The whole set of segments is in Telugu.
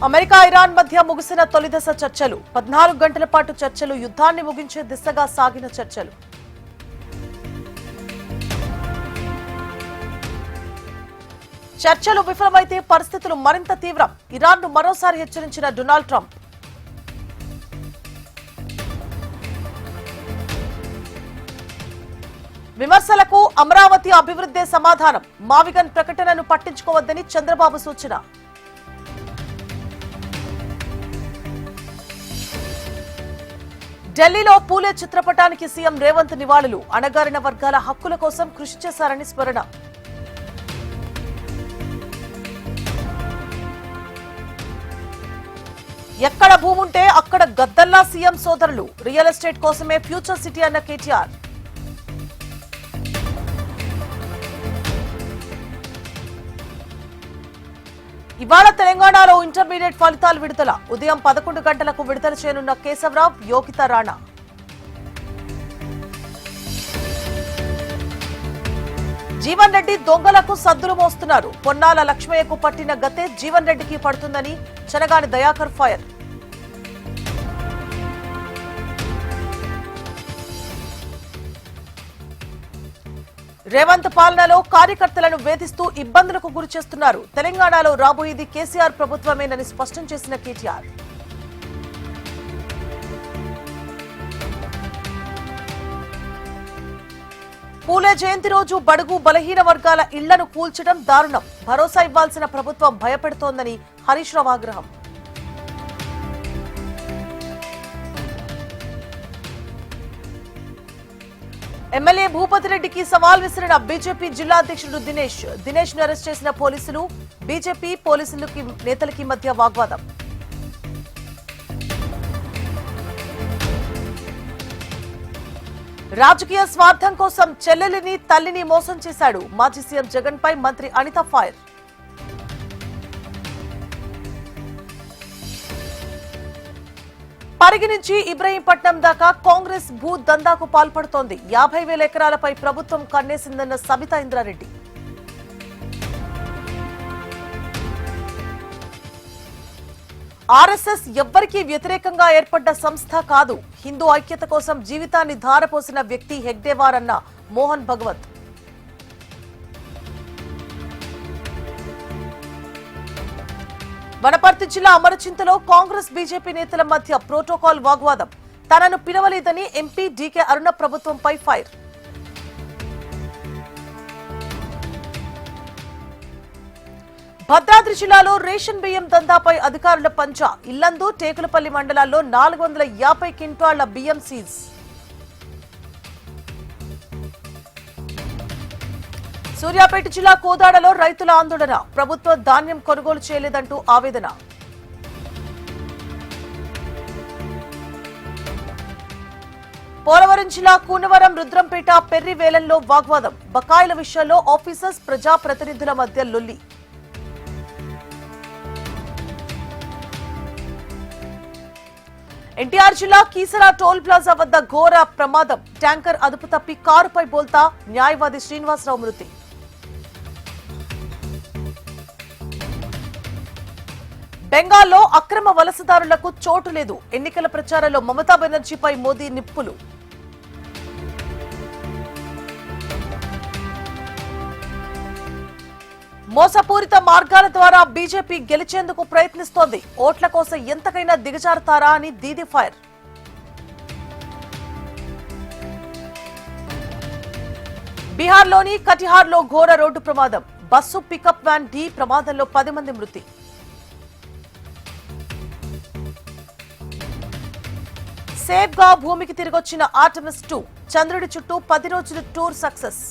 అమెరికా ఇరాన్ మధ్య ముగిసిన తొలిదశ చర్చలు 14 గంటల పాటు చర్చలు యుద్ధాన్ని ముగించే దిశగా సాగిన చర్చలు. చర్చలు విఫలమైతే పరిస్థితులు మరింత తీవ్రం. ఇరాన్ను మరోసారి హెచ్చరించిన డొనాల్డ్ ట్రంప్. విమర్శలకు అమరావతి అభివృద్ధే సమాధానం. మావిగన్ ప్రకటనను పట్టించుకోవద్దని చంద్రబాబు సూచన. ఢిల్లీలో పూలే చిత్రపటానికి సీఎం రేవంత్ నివాళులు. అణగారిన వర్గాల హక్కుల కోసం కృషి చేశారని స్మరణ. ఎక్కడ భూముంటే అక్కడ గద్దల్లా సీఎం సోదరులు. రియల్ ఎస్టేట్ కోసమే ఫ్యూచర్ సిటీ అన్న కేటీఆర్. ఇవాళ తెలంగాణలో ఇంటర్మీడియట్ ఫలితాలు విడుదల. ఉదయం 11 గంటలకు విడుదల చేయనున్న కేశవరావు, యోగిత రాణా. జీవన్ రెడ్డి దొంగలకు సద్దులు మోస్తున్నారు. పొన్నాల లక్ష్మయ్యకు పట్టిన గతే జీవన్ రెడ్డికి పడుతుందని చెనగాని దయాకర్ ఫైర్. రేవంత్ పాలనలో కార్యకర్తలను వేధిస్తూ ఇబ్బందులకు గురి చేస్తున్నారు. తెలంగాణలో రాబోయేది కేసీఆర్ ప్రభుత్వమేనని స్పష్టం చేసిన కేటీఆర్. పూలే జయంతి రోజు బడుగు బలహీన వర్గాల ఇళ్లను కూల్చడం దారుణం. భరోసా ఇవ్వాల్సిన ప్రభుత్వం భయపెడుతోందని హరీష్ రావు ఆగ్రహం. ఎమ్మెల్యే భూపతి రెడ్డికి సవాల్ విసిరిన బీజేపీ జిల్లా అధ్యక్షుడు దినేష్ ను అరెస్ట్ చేసిన పోలీసులు. బీజేపీ పోలీసులకి నేతలకి మధ్య వాగ్వాదం. రాజకీయ స్వార్థం కోసం చెల్లెలిని తల్లిని మోసం చేశాడు. మాజీ సీఎం జగన్ పై మంత్రి అనిత ఫైర్. పరిగి నుంచి ఇబ్రహీంపట్నం దాకా కాంగ్రెస్ భూ దందాకు పాల్పడుతోంది. 50,000 ఎకరాలపై ప్రభుత్వం కన్నేసిందన్న సబితా ఇంద్రారెడ్డి. ఆర్ఎస్ఎస్ ఎవ్వరికీ వ్యతిరేకంగా ఏర్పడ్డ సంస్థ కాదు. హిందూ ఐక్యత కోసం జీవితాన్ని ధారపోసిన వ్యక్తి హెగ్డేవార్ అన్న మోహన్ భగవత్. వనపర్తి జిల్లా అమరచింతలో కాంగ్రెస్ బీజేపీ నేతల మధ్య ప్రోటోకాల్ వాగ్వాదం. తనను పిలవలేదని ఎంపీ డీకే అరుణ ప్రభుత్వంపై ఫైర్. భద్రాద్రి జిల్లాలో రేషన్ బియ్యం దందాపై అధికారుల పంచా. ఇల్లందు, టేకులపల్లి మండలాల్లో 450 క్వింటాళ్ల బియ్యం సీజ్. సూర్యాపేట జిల్లా కోదాడలో రైతుల ఆందోళన. ప్రభుత్వ ధాన్యం కొనుగోలు చేయలేదంటూ ఆవేదన. పోలవరం జిల్లా కూనవరం, రుద్రంపేట, పెర్రి వేలంలో వాగ్వాదం. బకాయిల విషయంలో ఆఫీసర్స్, ప్రజాప్రతినిధుల మధ్య లొల్లి. ఎన్టీఆర్ జిల్లా కీసరా టోల్ ప్లాజా వద్ద ఘోర ప్రమాదం. ట్యాంకర్ అదుపు తప్పి కారుపై బోల్తా. న్యాయవాది శ్రీనివాసరావు మృతి. బెంగాల్లో అక్రమ వలసదారులకు చోటు లేదు. ఎన్నికల ప్రచారంలో మమతా బెనర్జీపై మోదీ నిప్పులు. మోసపూరిత మార్గాల ద్వారా బీజేపీ గెలిచేందుకు ప్రయత్నిస్తోంది. ఓట్ల కోసం ఎంతకైనా దిగజారుతారా అని దీది ఫైర్. బీహార్లోని కటిహార్లో ఘోర రోడ్డు ప్రమాదం. బస్సు పికప్ వ్యాన్ ఢీ ప్రమాదంలో 10 మంది మృతి. సేఫ్ గా భూమికి తిరిగొచ్చిన ఆర్టమిస్ 2. చంద్రుడి చుట్టూ 10 రోజుల టూర్ సక్సెస్.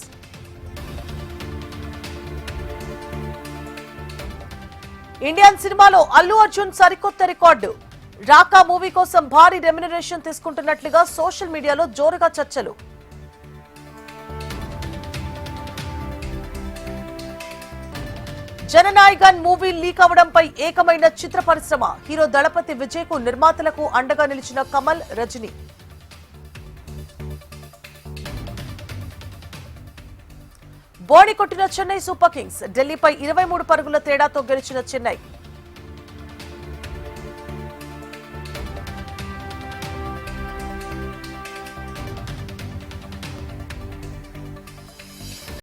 ఇండియన్ సినిమాలో అల్లు అర్జున్ సరికొత్త రికార్డు. రాకా మూవీ కోసం భారీ రెమ్యునరేషన్ తీసుకుంటున్నట్లుగా సోషల్ మీడియాలో జోరుగా చర్చలు. జననాయకన్ మూవీ లీక్ అవడంపై ఏకమైన చిత్ర పరిశ్రమ. హీరో దళపతి విజయ్ కు నిర్మాతలకు అండగా నిలిచిన కమల్, రజనీ. బోణి కొట్టిన చెన్నై సూపర్ కింగ్స్. ఢిల్లీపై 23 పరుగుల తేడాతో గెలిచిన చెన్నై.